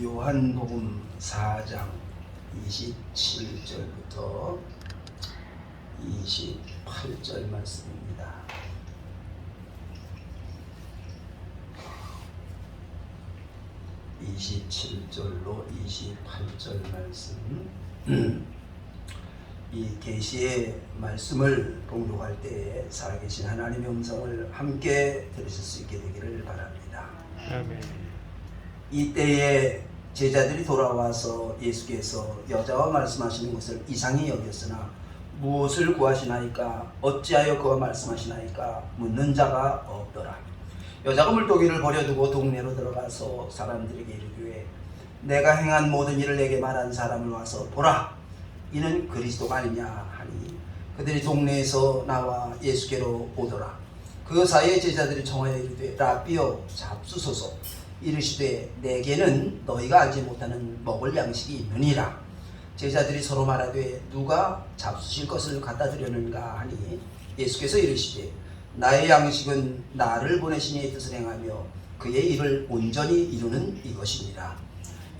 요한복음 4장 27절부터 28절 말씀입니다. (27절로) 28절 말씀. 이 계시의 말씀을 봉독할 때에 살아계신 하나님의 음성을 함께 들으실 수 있게 되기를 바랍니다. 아멘. 이때에 제자들이 돌아와서 예수께서 여자와 말씀하시는 것을 이상히 여겼으나 무엇을 구하시나이까 어찌하여 그와 말씀하시나이까 묻는 자가 없더라. 여자가 물고기를 버려두고 동네로 들어가서 사람들에게 이르기에 내가 행한 모든 일을 내게 말한 사람을 와서 보라, 이는 그리스도가 아니냐 하니 그들이 동네에서 나와 예수께로 오더라. 그 사이에 제자들이 청하여 이르되 라삐여 잡수소서. 이르시되 내게는 너희가 알지 못하는 먹을 양식이 있느니라. 제자들이 서로 말하되 누가 잡수실 것을 갖다 드렸는가 하니 예수께서 이르시되 나의 양식은 나를 보내신 이의 뜻을 행하며 그의 일을 온전히 이루는 이것이니라.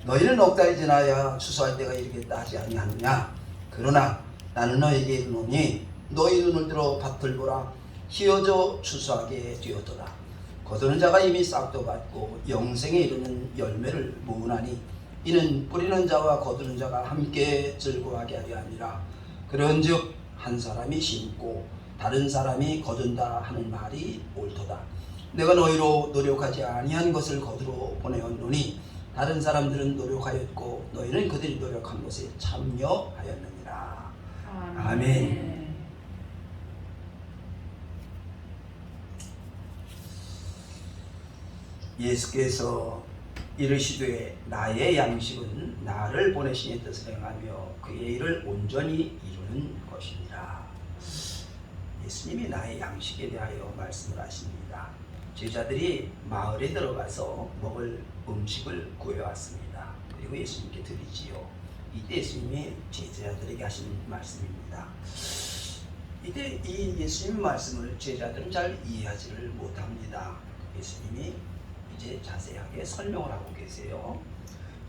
너희는 넉 달이 지나야 추수할 때가 이르겠다 하지 아니하느냐. 그러나 나는 너희에게 이르노니 너희 눈을 들어 밭을 보라. 희어져 추수하게 되었도다. 거두는 자가 이미 싹도 받고 영생에 이르는 열매를 모으나니 이는 뿌리는 자와 거두는 자가 함께 즐거워하게 하려 함이라. 그런즉 한 사람이 심고 다른 사람이 거둔다 하는 말이 옳도다. 내가 너희로 노력하지 아니한 것을 거두러 보내었노니 다른 사람들은 노력하였고 너희는 그들이 노력한 것에 참여하였느니라. 아멘. 예수께서 이르시되 나의 양식은 나를 보내신 이의 뜻을 행하며 그의 일을 온전히 이루는 것이니라. 예수님이 나의 양식에 대하여 말씀을 하십니다. 제자들이 마을에 들어가서 먹을 음식을 구해왔습니다. 그리고 예수님께 드리지요. 이때 예수님이 제자들에게 하신 말씀입니다. 이때 이 예수님의 말씀을 제자들은 잘 이해하지를 못합니다. 예수님이 이제 자세하게 설명을 하고 계세요.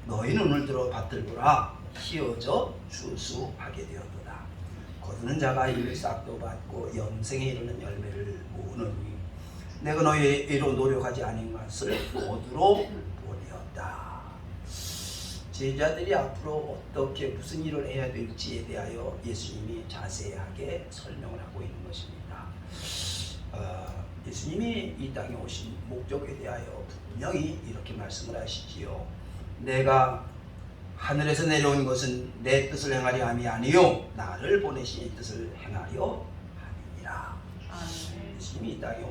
너희 눈을 들어 밭을 보라. 희어져 추수하게 되었도다. 거두는 자가 이미 싹도 받고 영생에 이르는 열매를 모으느니 내가 너희의 이로 노력하지 않은 것을 거두러 보내었다. 제자들이 앞으로 어떻게 무슨 일을 해야 될지에 대하여 예수님이 자세하게 설명을 하고 있는 것입니다. 예수님이 이 땅에 오신 목적에 대하여 분명히 이렇게 말씀을 하시지요. 내가 하늘에서 내려온 것은 내 뜻을 행하려 함이 아니요 나를 보내신 이 뜻을 행하려 함이니라. 예수님이 이 땅에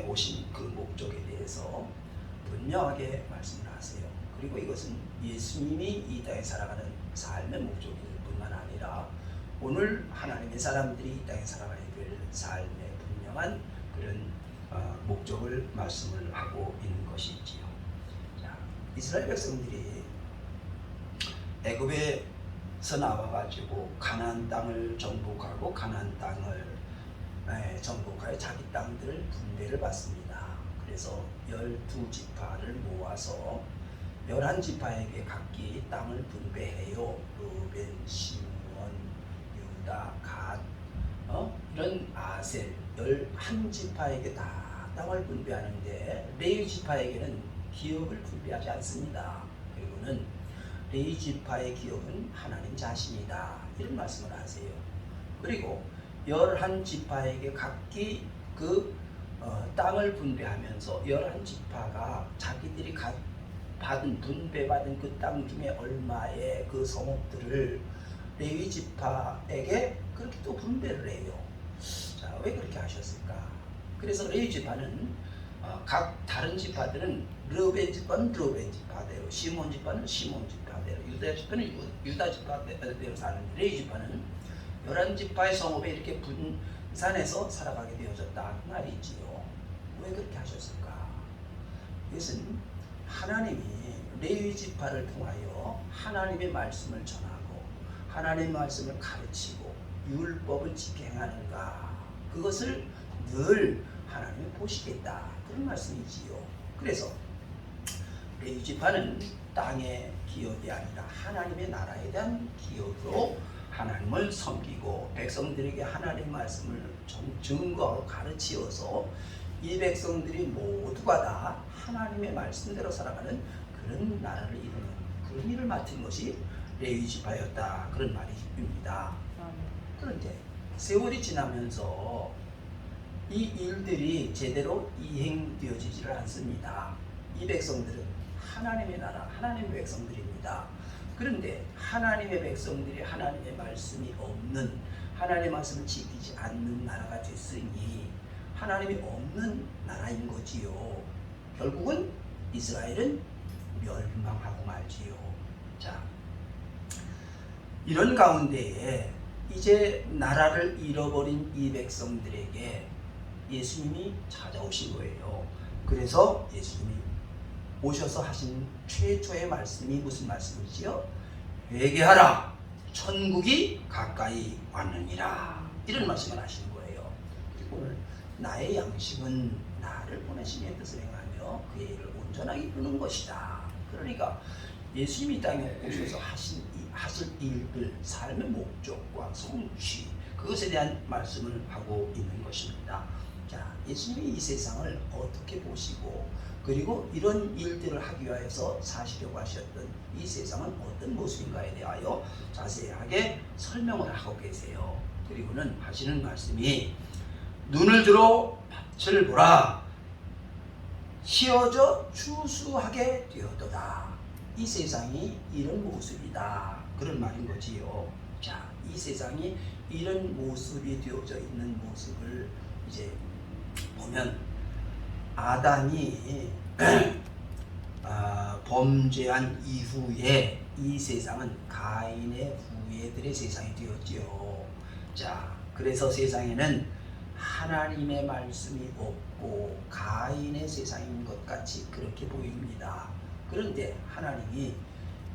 오신 그 목적에 대해서 분명하게 말씀을 하세요. 그리고 이것은 예수님이 이 땅에 살아가는 삶의 목적일 뿐만 아니라 오늘 하나님의 사람들이 이 땅에 살아가야 될 삶의 분명한 그런 목적을 말씀을 하고 있는 것이지요. 자, 이스라엘 백성들이 애굽에서 나와가지고 가나안 땅을 정복하고 가나안 땅을 정복하여 자기 땅들 분배를 받습니다. 그래서 12지파를 모아서 11지파에게 각기 땅을 분배해요. 루벤, 시므온, 유다, 갓, 이런 아셀 11지파에게 다 땅을 분배하는데 레위지파에게는 기업을 분배하지 않습니다. 그리고는 레위지파의 기업은 하나님 자신이다, 이런 말씀을 하세요. 그리고 11지파에게 각기 그 땅을 분배하면서 11지파가 자기들이 분배받은 그 땅 중에 얼마의 그 성읍들을 레위지파에게 그렇게 또 분배를 해요. 자, 왜 그렇게 하셨을까? 그래서 레위지파는 각 다른 지파들은 르벤 지파는 르벤 지파대로, 시몬 지파는 시몬 지파대로, 유다 지파는 유다 지파대로 사는데 레위지파는 11지파의 성읍에 이렇게 분산해서 살아가게 되어졌다 그 말이지요. 왜 그렇게 하셨을까? 이것은 하나님이 레위지파를 통하여 하나님의 말씀을 전하고 하나님의 말씀을 가르치고 율법을 지켜 행하는가, 그것을 늘 하나님이 보시겠다, 그런 말씀이지요. 그래서 레위지파는 땅의 기업이 아니라 하나님의 나라에 대한 기업으로 하나님을 섬기고 백성들에게 하나님의 말씀을 증거하고 가르치어서 이 백성들이 모두가 다 하나님의 말씀대로 살아가는 그런 나라를 이루는 그런 일을 맡은 것이 레위 지파였다, 그런 말입니다. 그런데 세월이 지나면서 이 일들이 제대로 이행되어지지를 않습니다. 이 백성들은 하나님의 나라, 하나님의 백성들입니다. 그런데 하나님의 백성들이 하나님의 말씀이 없는, 하나님의 말씀을 지키지 않는 나라가 됐으니 하나님이 없는 나라인 거지요. 결국은 이스라엘은 멸망하고 말지요. 자, 이런 가운데에 이제 나라를 잃어버린 이 백성들에게 예수님이 찾아오신 거예요. 그래서 예수님이 오셔서 하신 최초의 말씀이 무슨 말씀이지요? 회개하라, 천국이 가까이 왔느니라, 이런 말씀을 하시는 거예요. 그리고 오늘 나의 양식은 나를 보내신 이의 뜻을 행하며 그의 일을 온전하게 이루는 것이다. 그러니까 예수님이 이 땅에 오셔서 하실 일들, 삶의 목적과 성취, 그것에 대한 말씀을 하고 있는 것입니다. 자, 예수님이 이 세상을 어떻게 보시고 그리고 이런 일들을 하기 위해서 사시려고 하셨던 이 세상은 어떤 모습인가에 대하여 자세하게 설명을 하고 계세요. 그리고는 하시는 말씀이 눈을 들어 밭을 보라, 휘어져 추수하게 되었도다. 이 세상이 이런 모습이다, 그런 말인 거지요. 자, 이 세상이 이런 모습이 되어져 있는 모습을 이제 보면 아담이 범죄한 이후에 이 세상은 가인의 후예들의 세상이 되었지요. 자, 그래서 세상에는 하나님의 말씀이 없고 가인의 세상인 것 같이 그렇게 보입니다. 그런데 하나님이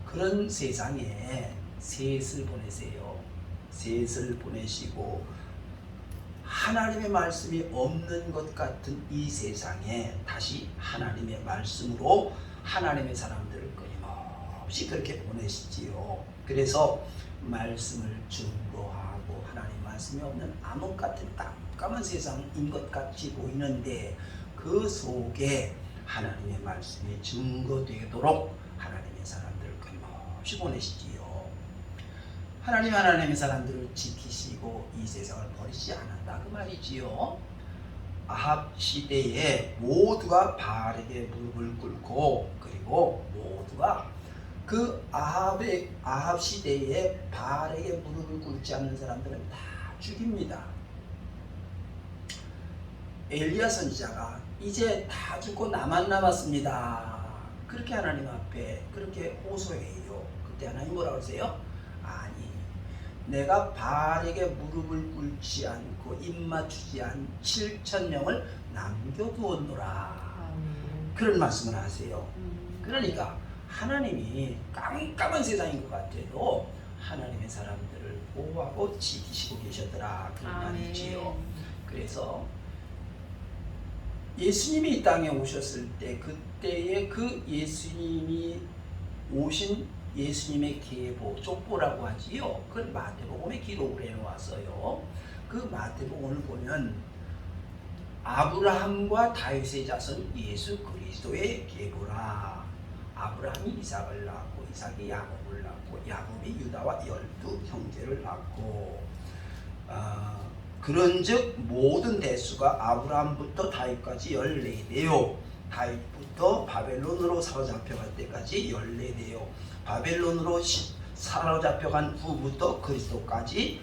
그런 세상에 셋을 보내세요. 셋을 보내시고 하나님의 말씀이 없는 것 같은 이 세상에 다시 하나님의 말씀으로 하나님의 사람들을 끊임없이 그렇게 보내시지요. 그래서 말씀을 증거하고 하나님 말씀이 없는 암흑 같은 깜깜한 세상인 것 같이 보이는데 그 속에 하나님의 말씀이 증거되도록 하나님의 사람들을 끊임없이 보내시지요. 하나님의 사람들을 지키시고 이 세상을 버리지 않았다, 그 말이지요. 아합 시대에 모두가 바알에게 무릎을 꿇고 그리고 모두가 그 아합 시대에 바알에게 무릎을 꿇지 않는 사람들은 다 죽입니다. 엘리야 선지자가 이제 다 죽고 나만 남았습니다, 그렇게 하나님 앞에 그렇게 호소해요. 그때 하나님 뭐라고 하세요? 아니, 내가 바알에게 무릎을 꿇지 않고 입맞추지 않은 7,000명을 남겨두었노라, 그런 말씀을 하세요. 그러니까 하나님이 깜깜한 세상인 것 같아도 하나님의 사람들을 보호하고 지키시고 계셨더라, 그런 말이지요. 그래서 예수님이 이 땅에 오셨을 때 그때의 그 예수님이 오신 예수님의 계보, 족보라고 하지요. 그걸 마태복음에 기록을 해놓았어요. 그 마태복음을 보면 아브라함과 다윗의 자손 예수 그리스도의 계보라. 아브라함이 이삭을 낳고 이삭이 야곱을 낳고 야곱이 유다와 12 형제를 낳고 그런즉 모든 대수가 아브라함부터 다윗까지 14대요. 다윗부터 바벨론으로 사로잡혀갈 때까지 14대요. 바벨론으로 사로잡혀간 후부터 그리스도까지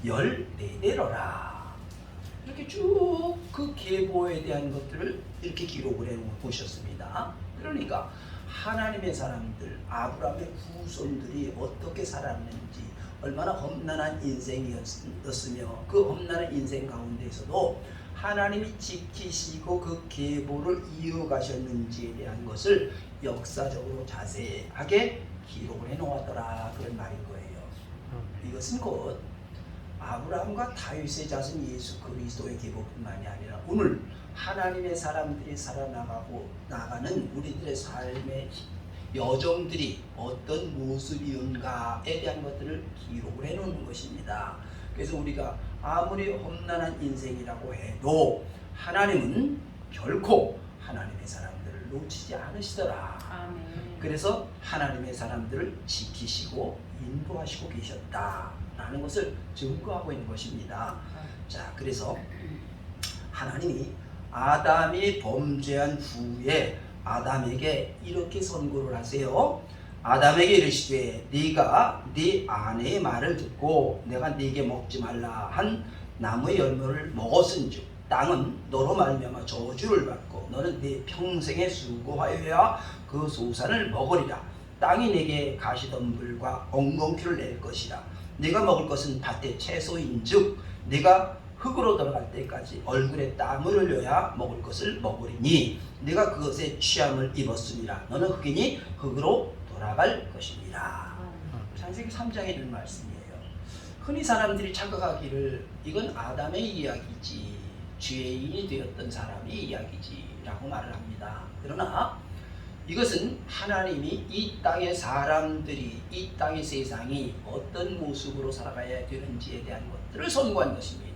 14대로라. 이렇게 쭉 그 계보에 대한 것들을 이렇게 기록을 해놓으셨습니다. 그러니까 하나님의 사람들, 아브라함의 후손들이 어떻게 살았는지, 얼마나 험난한 인생이었으며 그 험난한 인생 가운데서도 하나님이 지키시고 그 계보를 이어가셨는지에 대한 것을 역사적으로 자세하게 기록을 해놓았더라, 그런 말인 거예요. 이것은 곧 아브라함과 다윗의 자손 예수 그리스도의 계보뿐만이 아니라 오늘 하나님의 사람들이 살아나가고 나가는 우리들의 삶의 여종들이 어떤 모습이었는가에 대한 것들을 기록을 해놓는 것입니다. 그래서 우리가 아무리 험난한 인생이라고 해도 하나님은 결코 하나님의 사람들을 놓치지 않으시더라. 아멘. 그래서 하나님의 사람들을 지키시고 인도하시고 계셨다라는 것을 증거하고 있는 것입니다. 자, 그래서 하나님이 아담이 범죄한 후에 아담에게 이렇게 선고를 하세요. 아담에게 이르시되 네가 네 아내의 말을 듣고 내가 네게 먹지 말라 한 나무의 열매를 먹었은즉 땅은 너로 말미암아 저주를 받고 너는 네 평생에 수고하여야 그 소산을 먹으리라. 땅이 내게 가시덤불과 엉겅퀴를 낼 것이라. 네가 먹을 것은 밭의 채소인즉 네가 흙으로 돌아갈 때까지 얼굴에 땀을 흘려야 먹을 것을 먹으리니 네가 그것에 취함을 입었으니라. 너는 흙이니 흙으로 돌아갈 것이니라. 창세기 3장에 있는 말씀이에요. 흔히 사람들이 착각하기를 이건 아담의 이야기지, 죄인이 되었던 사람의 이야기지 라고 말을 합니다. 그러나 이것은 하나님이 이 땅의 사람들이, 이 땅의 세상이 어떤 모습으로 살아가야 되는지에 대한 것들을 선고한 것입니다.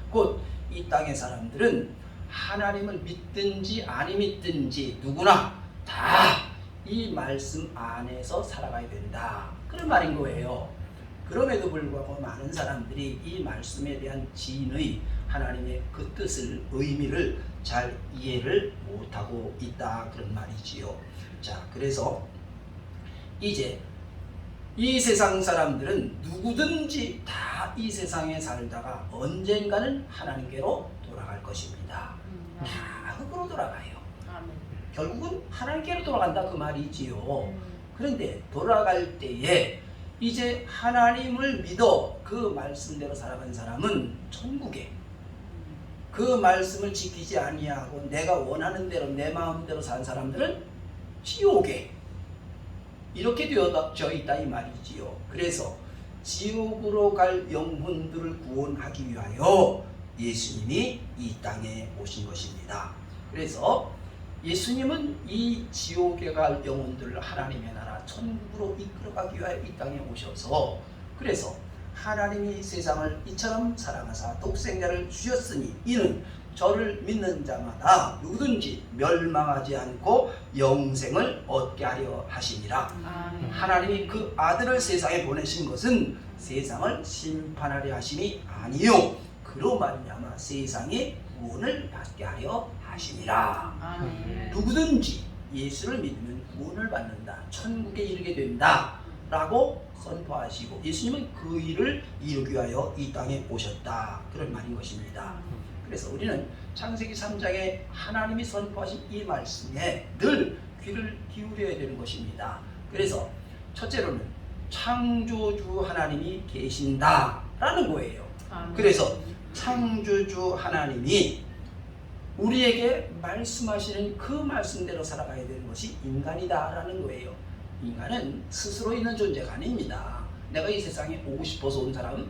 곧 이 땅의 사람들은 하나님을 믿든지 아니 믿든지 누구나 다 이 말씀 안에서 살아가야 된다, 그런 말인 거예요. 그럼에도 불구하고 많은 사람들이 이 말씀에 대한 진의, 하나님의 그 뜻을, 의미를 잘 이해를 못하고 있다, 그런 말이지요. 자, 그래서 이제 이 세상 사람들은 누구든지 다 이 세상에 살다가 언젠가는 하나님께로 돌아갈 것입니다. 다 흙으로 돌아가요. 아멘. 결국은 하나님께로 돌아간다, 그 말이지요. 그런데 돌아갈 때에 이제 하나님을 믿어 그 말씀대로 살아간 사람은 천국에, 그 말씀을 지키지 아니하고 내가 원하는 대로 내 마음대로 산 사람들은 지옥에 이렇게 되어져 있다, 이 말이지요. 그래서 지옥으로 갈 영혼들을 구원하기 위하여 예수님이 이 땅에 오신 것입니다. 그래서 예수님은 이 지옥에 갈 영혼들을 하나님의 나라 천국으로 이끌어가기 위하여 이 땅에 오셔서, 그래서 하나님이 세상을 이처럼 사랑하사 독생자를 주셨으니 이는 저를 믿는 자마다 누구든지 멸망하지 않고 영생을 얻게 하려 하시니라. 하나님이 그 아들을 세상에 보내신 것은 세상을 심판하려 하심이 아니요 그로 말미암아 세상의 구원을 받게 하려 하시니라. 아멘. 누구든지 예수를 믿으면 구원을 받는다, 천국에 이르게 된다 라고 선포하시고 예수님은 그 일을 이루기 위하여 이 땅에 오셨다, 그런 말인 것입니다. 그래서 우리는 창세기 3장에 하나님이 선포하신 이 말씀에 늘 귀를 기울여야 되는 것입니다. 그래서 첫째로는 창조주 하나님이 계신다라는 거예요. 그래서 창조주 하나님이 우리에게 말씀하시는 그 말씀대로 살아가야 되는 것이 인간이다라는 거예요. 인간은 스스로 있는 존재가 아닙니다. 내가 이 세상에 오고 싶어서 온 사람은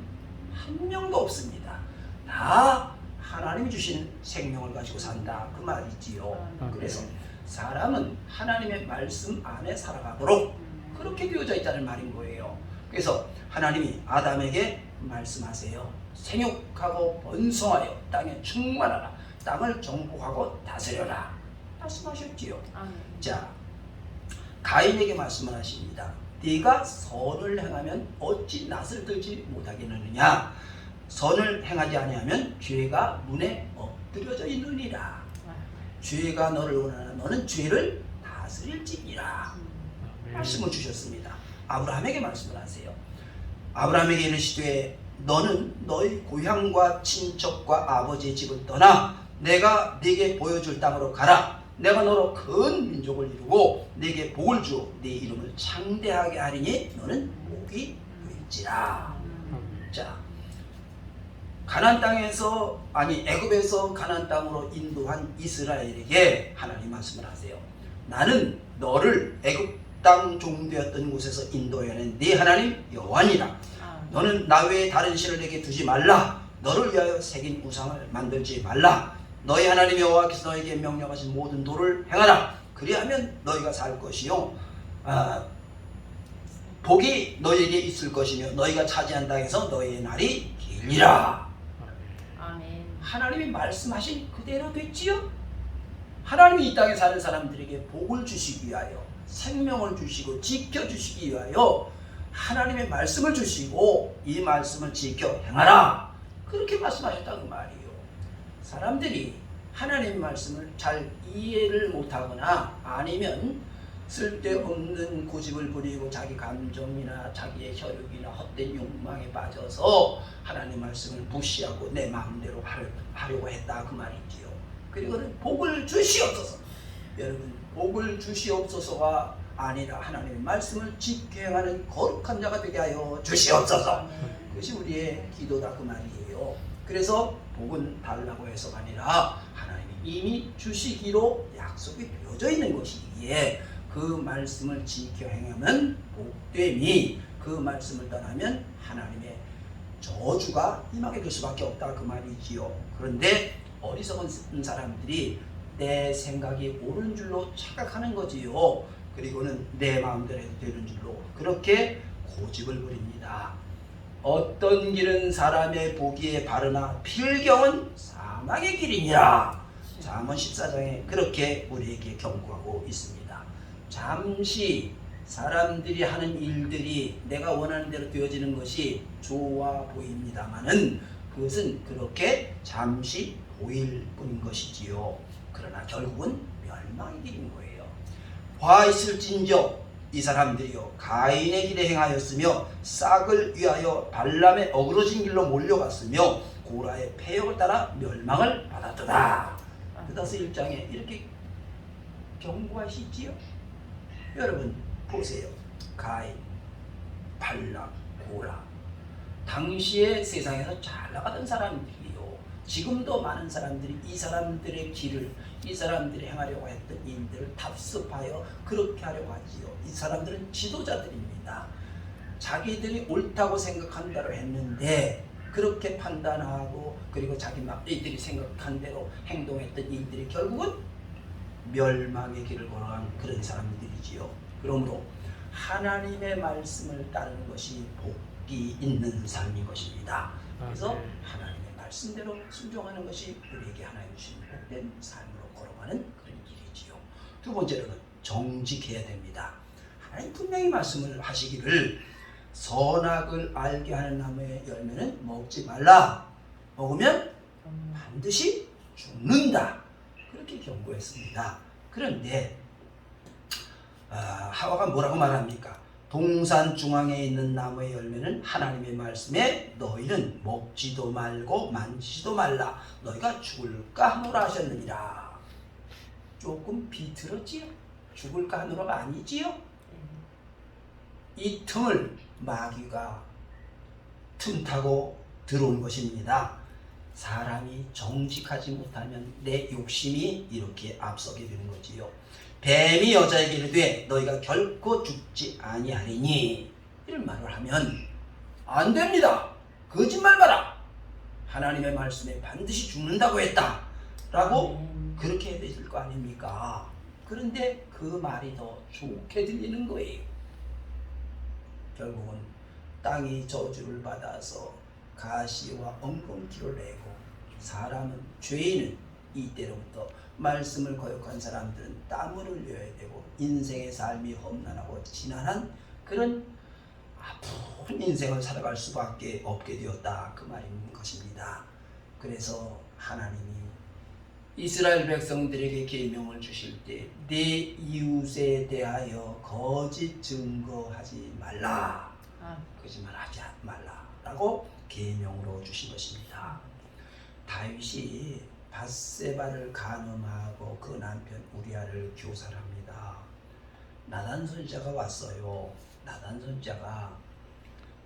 한 명도 없습니다. 다 하나님이 주신 생명을 가지고 산다, 그 말이지요. 그래서 사람은 하나님의 말씀 안에 살아가도록 그렇게 되어져 있다는 말인 거예요. 그래서 하나님이 아담에게 말씀하세요. 생육하고 번성하여 땅에 충만하라, 땅을 정복하고 다스려라 말씀하셨지요. 자, 가인에게 말씀을 하십니다. 네가 선을 행하면 어찌 낯을 들지 못하겠느냐. 선을 행하지 아니하면 죄가 문에 엎드려져 있느니라. 죄가 너를 원하나 너는 죄를 다스릴지니라 말씀을 주셨습니다. 아브라함에게 말씀을 하세요. 아브라함에게 이르시되 너는 너희 고향과 친척과 아버지의 집을 떠나 내가 네게 보여줄 땅으로 가라. 내가 너로 큰 민족을 이루고 네게 복을 주어 네 이름을 창대하게 하리니 너는 복이 될지라. 자, 가나안 땅에서, 아니 애굽에서 가나안 땅으로 인도한 이스라엘에게 하나님 말씀을 하세요. 나는 너를 애굽 땅 종되었던 곳에서 인도해낸 네 하나님 여호와니라. 너는 나 외에 다른 신을 내게 두지 말라. 너를 위하여 새긴 우상을 만들지 말라. 너희 하나님 여호와께서 너에게 명령하신 모든 도를 행하라. 그리하면 너희가 살 것이요 복이 너에게 있을 것이며 너희가 차지한 땅에서 너희의 날이 길리라. 아멘. 하나님이 말씀하신 그대로 됐지요. 하나님이 이 땅에 사는 사람들에게 복을 주시기 위하여, 생명을 주시고 지켜주시기 위하여 하나님의 말씀을 주시고 이 말씀을 지켜 행하라, 그렇게 말씀하셨다는 말이에요. 사람들이 하나님의 말씀을 잘 이해를 못하거나 아니면 쓸데없는 고집을 부리고 자기 감정이나 자기의 혈육이나 헛된 욕망에 빠져서 하나님 말씀을 무시하고 내 마음대로 하려고 했다, 그 말이지요. 그리고는 복을 주시옵소서. 여러분, 복을 주시옵소서가 아니라 하나님의 말씀을 지켜 행하는 거룩한 자가 되게 하여 주시옵소서. 그것이 우리의 기도다, 그 말이에요. 그래서 복은 달라고 해서가 아니라 하나님이 이미 주시기로 약속이 되어져 있는 것이기에 그 말씀을 지켜 행하면 복됨이, 그 말씀을 떠나면 하나님의 저주가 임하게 될 수밖에 없다, 그 말이지요. 그런데 어리석은 사람들이 내 생각이 옳은 줄로 착각하는 거지요. 그리고는 내 마음대로 해도 되는 줄로 그렇게 고집을 부립니다. 어떤 길은 사람의 보기에 바르나 필경은 사망의 길이니라. 잠언 14장에 그렇게 우리에게 경고하고 있습니다. 잠시 사람들이 하는 일들이 내가 원하는 대로 되어지는 것이 좋아 보입니다마는 그것은 그렇게 잠시 보일 뿐인 것이지요. 그러나 결국은 멸망의 길인 거예요. 화 있을진저 이 사람들이요 가인의 길에 행하였으며 싹을 위하여 발람의 어그러진 길로 몰려갔으며 고라의 패역을 따라 멸망을 받았도다. 그다서 1장에 이렇게 경고하시지요. 여러분 보세요. 가인, 발람, 고라, 당시에 세상에서 잘 나가던 사람들이요. 지금도 많은 사람들이 이 사람들의 길을, 이 사람들이 행하려고 했던 일들을 답습하여 그렇게 하려고 하지요. 이 사람들은 지도자들입니다. 자기들이 옳다고 생각한다고 했는데 그렇게 판단하고 그리고 자기들이 생각한 대로 행동했던 일들이 결국은 멸망의 길을 걸어간 그런 사람들이지요. 그러므로 하나님의 말씀을 따르는 것이 복이 있는 삶인 것입니다. 그래서 하나님의 말씀대로 순종하는 것이 우리에게 하나님 주신 복된 삶으로 걸어가는 그런 길이지요. 두 번째로는 정직해야 됩니다. 하나님 분명히 말씀을 하시기를 선악을 알게 하는 나무의 열매는 먹지 말라. 먹으면 반드시 죽는다. 그렇게 경고했습니다. 그런데 하와가 뭐라고 말합니까? 동산 중앙에 있는 나무의 열매는 하나님의 말씀에 너희는 먹지도 말고 만지지도 말라. 너희가 죽을까 하노라 하셨느니라. 조금 비틀었지요? 죽을까 하노라가 아니지요? 이 틈을 마귀가 틈타고 들어온 것입니다. 사람이 정직하지 못하면 내 욕심이 이렇게 앞서게 되는 거지요. 뱀이 여자에게 이르되 너희가 결코 죽지 아니하리니, 이런 말을 하면 안 됩니다. 거짓말 마라. 하나님의 말씀에 반드시 죽는다고 했다 라고 그렇게 해야 될 거 아닙니까? 그런데 그 말이 더 좋게 들리는 거예요. 결국은 땅이 저주를 받아서 가시와 엉겅퀴를 내고 사람은, 죄인은 이때로부터 말씀을 거역한 사람들은 땀을 흘려야 되고 인생의 삶이 험난하고 지난한 그런 아픈 인생을 살아갈 수밖에 없게 되었다, 그 말인 것입니다. 그래서 하나님이 이스라엘 백성들에게 계명을 주실 때 내 이웃에 대하여 거짓 증거하지 말라, 거짓말하지 말라라고 계명으로 주신 것입니다. 다윗이 밧세바를 간음하고 그 남편 우리아를 교살합니다. 나단 선지자가 왔어요. 나단 선지자가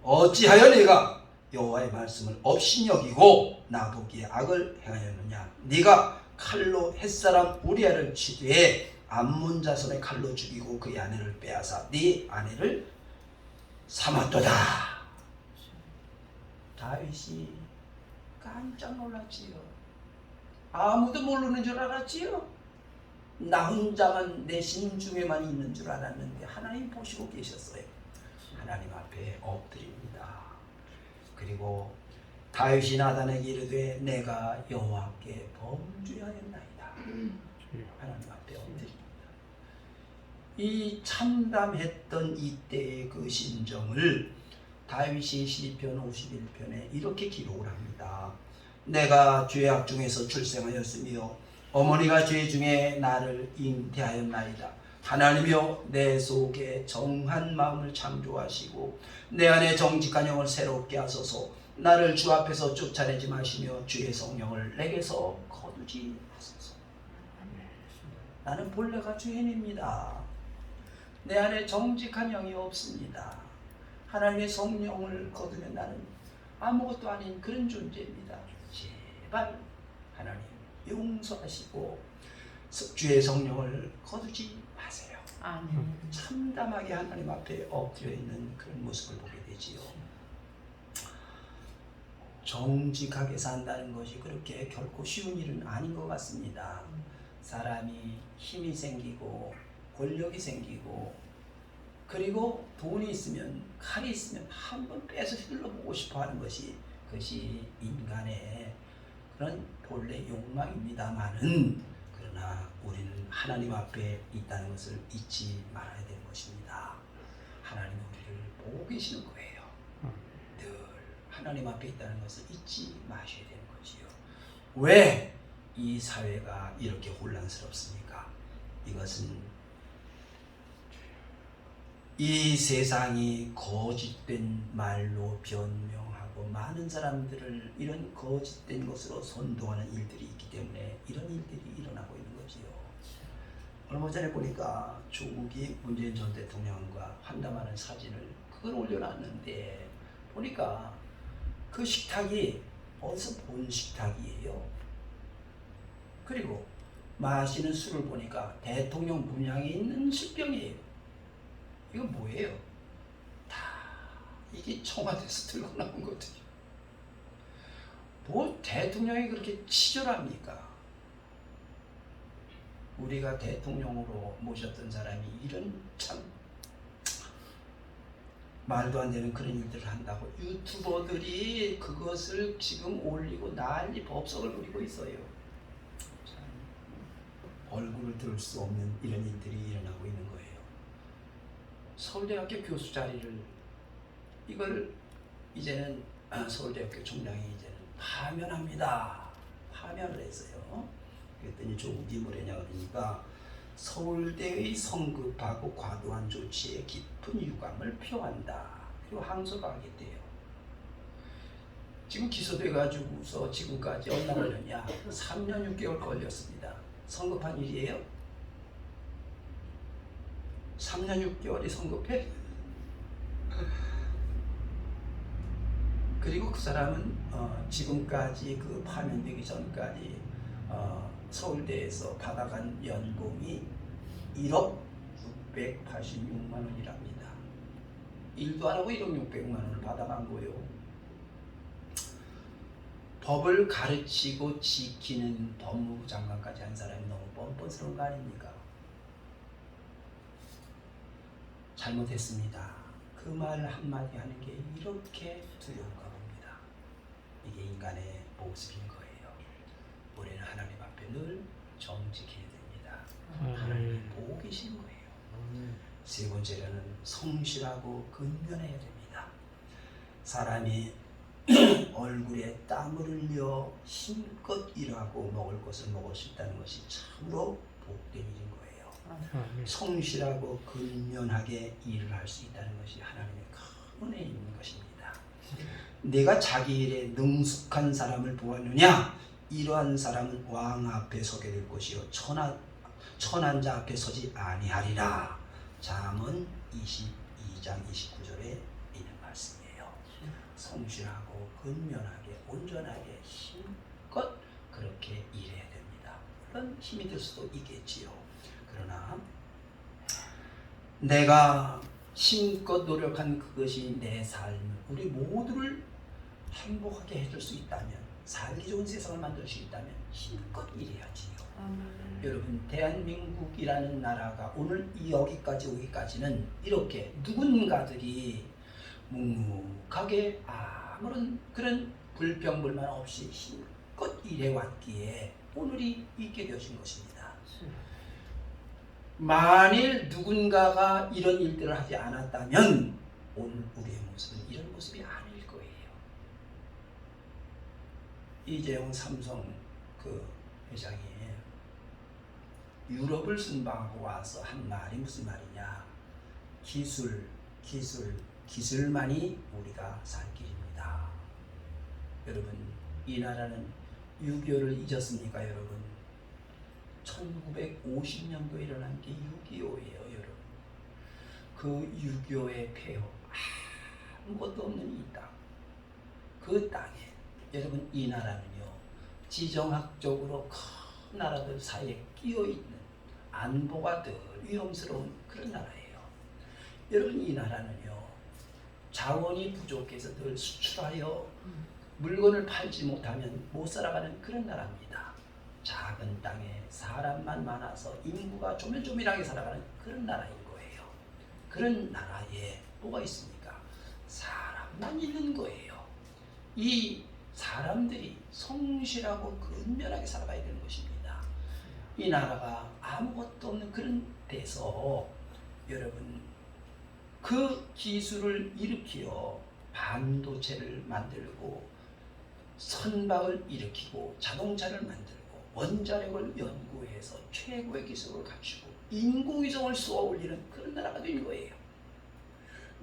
어찌하여 내가 여호와의 말씀을 없이 여기고 나보기에 악을 행하였느냐? 네가 칼로 햇사람 우리아를 치되 암몬 자손의 칼로 죽이고 그의 아내를 빼앗아 네 아내를 삼았도다. 다윗이 깜짝 놀랐지요. 아무도 모르는 줄 알았지요. 나 혼자만 내 심중에만 있는 줄 알았는데 하나님 보시고 계셨어요. 하나님 앞에 엎드립니다. 그리고 다윗이 나단에게 이르되 내가 여호와께 범죄하였나이다. 하나님 앞에 엎드립니다. 이 참담했던 이때의 그 심정을 다윗이 시편 51편에 이렇게 기록을 합니다. 내가 죄악 중에서 출생하였으며 어머니가 죄 중에 나를 잉태하였나이다. 하나님이여 내 속에 정한 마음을 창조하시고 내 안에 정직한 영을 새롭게 하소서. 나를 주 앞에서 쫓아내지 마시며 주의 성령을 내게서 거두지 마소서. 나는 본래가 죄인입니다. 내 안에 정직한 영이 없습니다. 하나님의 성령을 거두면 나는 아무것도 아닌 그런 존재입니다. 제발 하나님 용서하시고 주의 성령을 거두지 마세요. 아멘. 참담하게 하나님 앞에 엎드려 있는 그런 모습을 보게 되지요. 정직하게 산다는 것이 그렇게 결코 쉬운 일은 아닌 것 같습니다. 사람이 힘이 생기고 권력이 생기고 그리고 돈이 있으면 칼이 있으면 한번 빼서 휘둘러보고 싶어 하는 것이 그것이 인간의 그런 본래 욕망입니다만은 그러나 우리는 하나님 앞에 있다는 것을 잊지 말아야 되는 것입니다. 하나님은 우리를 보고 계시는 거예요. 늘 하나님 앞에 있다는 것을 잊지 마셔야 되는 거지요. 왜 이 사회가 이렇게 혼란스럽습니까? 이것은 이 세상이 거짓된 말로 변명하고 많은 사람들을 이런 거짓된 것으로 선동하는 일들이 있기 때문에 이런 일들이 일어나고 있는 거지요. 얼마 전에 보니까 조국이 문재인 전 대통령과 환담하는 사진을 그걸 올려놨는데 보니까 그 식탁이 어디서 본 식탁이에요. 그리고 마시는 술을 보니까 대통령 분량에 있는 술병이에요. 이거 뭐예요? 다 이게 청와대에서 들고 나온 것들이요. 뭐 대통령이 그렇게 치졸합니까? 우리가 대통령으로 모셨던 사람이 이런 참 말도 안 되는 그런 일들을 한다고 유튜버들이 그것을 지금 올리고 난리 법석을 부리고 있어요. 참 얼굴을 들 수 없는 이런 일들이 일어나고 있는 거예요. 서울대학교 교수 자리를 이걸 이제는 서울대학교 총장이 이제는 파면합니다. 파면을 했어요. 그랬더니 조국이 뭐랬냐 그러니까 서울대의 성급하고 과도한 조치에 깊은 유감을 표한다. 그리고 항소를 하겠대요. 지금 기소돼가지고서 지금까지 얼마 걸렸냐? 3년 6개월 걸렸습니다. 성급한 일이에요? 3년 6개월이 성급해? 그리고 그 사람은 지금까지 그 파면되기 전까지 서울대에서 받아간 연봉이 1억 686만 원이랍니다. 일도 안 하고 1억 600만 원을 받아간 거예요. 법을 가르치고 지키는 법무부 장관까지 한 사람이 너무 뻔뻔스러운 거 아닙니까? 잘못했습니다. 그 말 한마디 하는 게 이렇게 두려운가 봅니다. 이게 인간의 모습인 거예요. 우리는 하나님 앞에 늘 정직해야 됩니다. 하나님이 보고 계시는 거예요. 세 번째로는 성실하고 근면해야 됩니다. 사람이 얼굴에 땀을 흘려 힘껏 일하고 먹을 것을 먹을 수 있다는 것이 참으로 복된 일인 거예요. 성실하고 근면하게 일을 할 수 있다는 것이 하나님의 큰 은혜인 것입니다. 내가 자기 일에 능숙한 사람을 보았느냐? 이러한 사람은 왕 앞에 서게 될 것이요 천한 자 앞에 서지 아니하리라. 잠언 22장 29절에 있는 말씀이에요. 성실하고 근면하게 온전하게 힘껏 그렇게 일해야 됩니다. 물론 힘이 들 수도 있겠지요. 그러나 내가 힘껏 노력한 그것이 내 삶, 우리 모두를 행복하게 해줄 수 있다면, 살기 좋은 세상을 만들 수 있다면 힘껏 일해야지요. 여러분, 대한민국이라는 나라가 오늘 여기까지 오기까지는 이렇게 누군가들이 묵묵하게 아무런 그런 불평불만 없이 힘껏 일해왔기에 오늘이 있게 되어진 것입니다. 만일 누군가가 이런 일들을 하지 않았다면 오늘 우리의 모습은 이런 모습이 아닐 거예요. 이재용 삼성 그 회장이 유럽을 순방하고 와서 한 말이 무슨 말이냐. 기술만이 우리가 살 길입니다. 여러분, 이 나라는 6.25를 잊었습니까 여러분? 1950년도에 일어난 게 6.25예요 여러분. 그 6.25의 폐허, 아무것도 없는 이 땅, 그 땅에 여러분, 이 나라는요 지정학적으로 큰 나라들 사이에 끼어있는 안보가 늘 위험스러운 그런 나라예요. 여러분, 이 나라는요 자원이 부족해서 늘 수출하여 물건을 팔지 못하면 못 살아가는 그런 나라입니다. 작은 땅에 사람만 많아서 인구가 조밀조밀하게 살아가는 그런 나라인 거예요. 그런 나라에 뭐가 있습니까? 사람만 있는 거예요. 이 사람들이 성실하고 근면하게 살아가야 되는 것입니다. 이 나라가 아무것도 없는 그런 데서 여러분, 그 기술을 일으키어 반도체를 만들고 선박을 일으키고 자동차를 만들고 원자력을 연구해서 최고의 기술을 갖추고 인공위성을 쏘아 올리는 그런 나라가 된 거예요.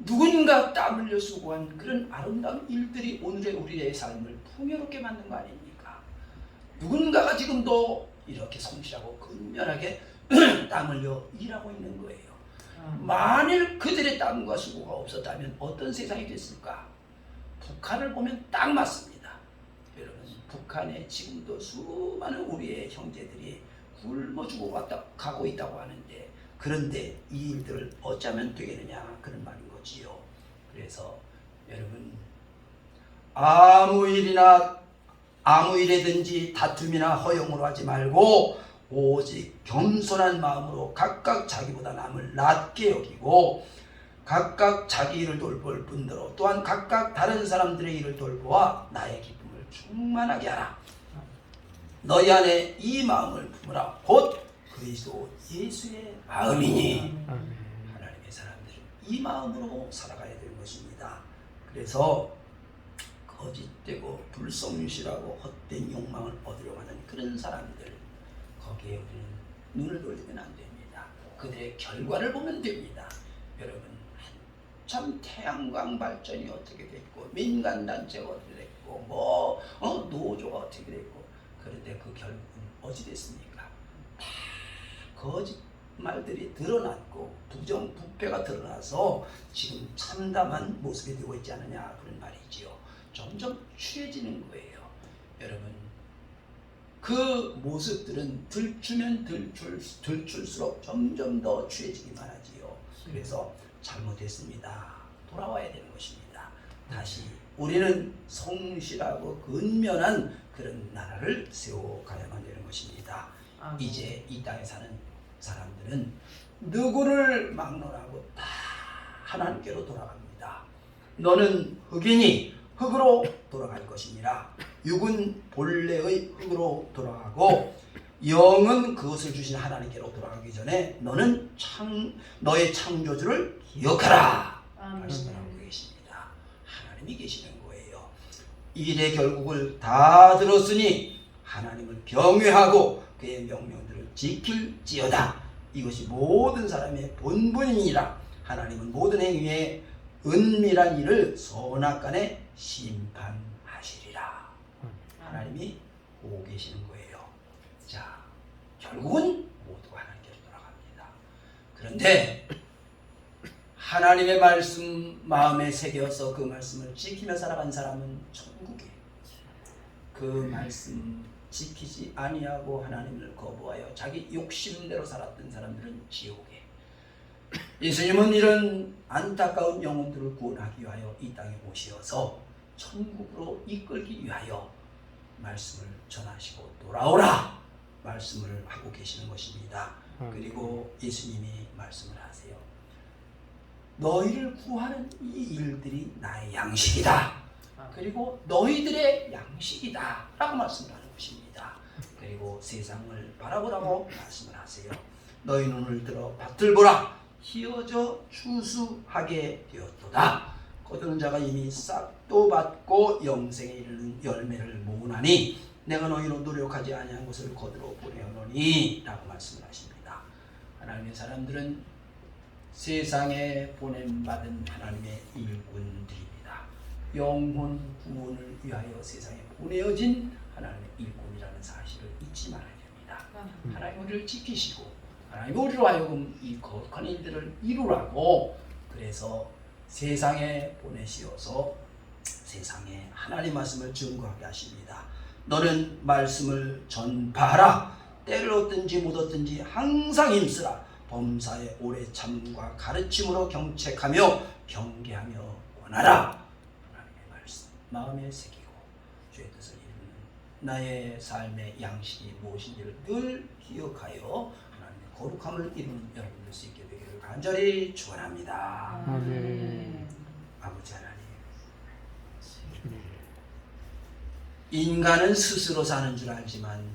누군가 땀 흘려 수고한 그런 아름다운 일들이 오늘의 우리의 삶을 풍요롭게 만든 거 아닙니까? 누군가가 지금도 이렇게 성실하고 근면하게 땀 흘려 일하고 있는 거예요. 만일 그들의 땀과 수고가 없었다면 어떤 세상이 됐을까? 북한을 보면 딱 맞습니다. 여러분, 북한에 지금도 수많은 우리의 형제들이 굶어 죽어가고 있다고 하는데, 그런데 이 일들을 어쩌면 되겠느냐 그런 말인 거지요. 그래서 여러분, 아무 일이든지 다툼이나 허용으로 하지 말고 오직 겸손한 마음으로 각각 자기보다 남을 낮게 여기고 각각 자기 일을 돌볼 뿐더러 또한 각각 다른 사람들의 일을 돌보아 나의 기쁨을 충만하게 하라. 너희 안에 이 마음을 품으라. 곧 그리스도 예수의 마음이니. 하나님의 사람들은 이 마음으로 살아가야 되는 것입니다. 그래서 거짓되고 불성실하고 헛된 욕망을 얻으려고 하는 그런 사람들, 거기에 우리는 눈을 돌리면 안 됩니다. 그들의 결과를 보면 됩니다. 여러분, 한참 태양광 발전이 어떻게 됐고 민간단체가 어떻게 됐고 노조가 어떻게 됐고, 그런데 그 결국은 어찌 됐습니까? 다 거짓말들이 드러났고 부정부패가 드러나서 지금 참담한 모습이 되고 있지 않느냐 그런 말이지요. 점점 취해지는 거예요. 여러분, 그 모습들은 들추면 들출수록 점점 더 취해지기만 하지요. 그래서 잘못했습니다. 돌아와야 되는 것입니다. 다시 우리는 성실하고 근면한 그런 나라를 세워가야만 되는 것입니다. 이제 이 땅에 사는 사람들은 누구를 막론하고 다 하나님께로 돌아갑니다. 너는 흑이니 흙으로 돌아갈 것이니라. 육은 본래의 흙으로 돌아가고 영은 그것을 주신 하나님께로 돌아가기 전에 너는 너의 창조주를 기억하라 말씀을 하고 계십니다. 하나님이 계시는 거예요. 일의 결국을 다 들었으니 하나님을 경외하고 그의 명령들을 지킬지어다. 이것이 모든 사람의 본분이니라. 하나님은 모든 행위에 은밀한 일을 선악간에 심판하시리라. 하나님이 보고 계시는 거예요. 자, 결국은 모두가 하나님께로 돌아갑니다. 그런데 하나님의 말씀 마음에 새겨서 그 말씀을 지키며 살아간 사람은 천국이에요. 그 말씀 지키지 아니하고 하나님을 거부하여 자기 욕심대로 살았던 사람들은 지옥에. 예수님은 이런 안타까운 영혼들을 구원하기 위하여 이 땅에 오셔서 천국으로 이끌기 위하여 말씀을 전하시고 돌아오라 말씀을 하고 계시는 것입니다. 그리고 예수님이 말씀을 하세요. 너희를 구하는 이 일들이 나의 양식이다. 그리고 너희들의 양식이다 라고 말씀을 하는 것입니다. 그리고 세상을 바라보라고 말씀을 하세요. 너희 눈을 들어 밭을 보라. 희어져 추수하게 되었도다. 거두는 자가 이미 싹도 받고 영생에 이르는 열매를 모으나니 내가 너희로 노력하지 아니한 것을 거두러 보내오노니 라고 말씀을 하십니다. 하나님의 사람들은 세상에 보냄받은 하나님의 일꾼들입니다. 영혼 구원을 위하여 세상에 보내어진 하나님의 일꾼이라는 사실을 잊지 말아야 됩니다. 하나님 우리를 지키시고 하나님 우리로 하여금 이 거룩한 일들을 이루라고 그래서 세상에 보내시어서 세상에 하나님 말씀을 증거하게 하십니다. 너는 말씀을 전파하라. 때를 얻든지 못 얻든지 항상 힘쓰라. 범사에 오래 참과 가르침으로 경책하며 경계하며 원하라. 하나님의 말씀 마음에 새기고 주의 뜻을 이루는 나의 삶의 양식이 무엇인지를 늘 기억하여 하나님의 거룩함을 이루는 여러분들 수 있게 되기를 간절히 축원합니다. 아멘. 아버지 하나님, 인간은 스스로 사는 줄 알지만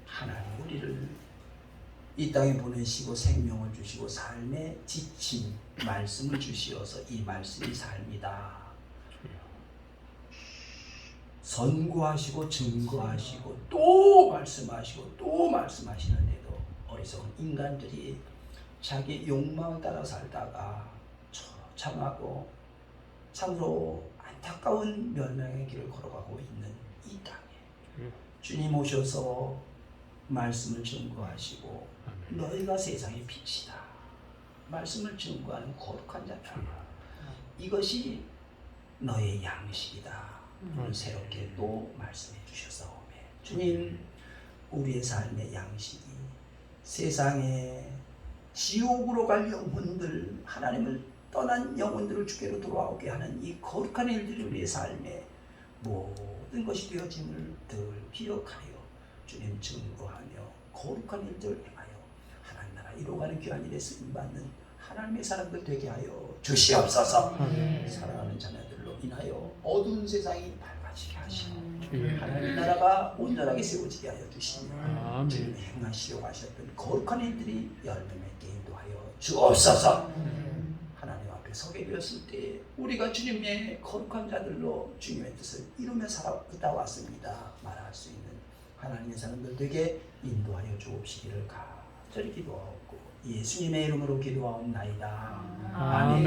하나님 우리를 이 땅에 보내시고 생명을 주시고 삶에 지친 말씀을 주시어서 이 말씀이 삶이다. 선고하시고 증거하시고 또 말씀하시고 또 말씀하시는데도 어리석은 인간들이 자기 욕망을 따라 살다가 처참하고 참으로 안타까운 멸망의 길을 걸어가고 있는 이 땅에 주님 오셔서 말씀을 증거하시고 너희가 세상의 빛이다. 말씀을 증거하는 거룩한 자다. 이것이 너의 양식이다. 오늘 새롭게 또 말씀해 주셨사오매 주님 우리의 삶의 양식이 세상에 지옥으로 갈 영혼들 하나님을 떠난 영혼들을 주께로 돌아오게 하는 이 거룩한 일들이 우리의 삶에 모든 것이 되어짐을 늘 기억하여 주님 증거하며 거룩한 일들을 행하여 하나님 나라 이루어가는 귀한 일에 쓰임받는 하나님의 사람들 되게 하여 주시옵소서. 사랑하는 자녀들로 인하여 어두운 세상이 밝아지게 하시고 하나님 나라가 온전하게 세워지게 하여 주시며 주님이 행하시려고 하셨던 거룩한 일들이 열매 맺게 인도하여 주옵소서. 하나님 앞에 서게 되었을 때 우리가 주님의 거룩한 자들로 주님의 뜻을 이루며 살아오다 왔습니다 말할 수 있는 하나님의 사람들 되게 인도하여 주옵시기를 간절히 기도하옵고 예수님의 이름으로 기도하옵나이다. 아멘.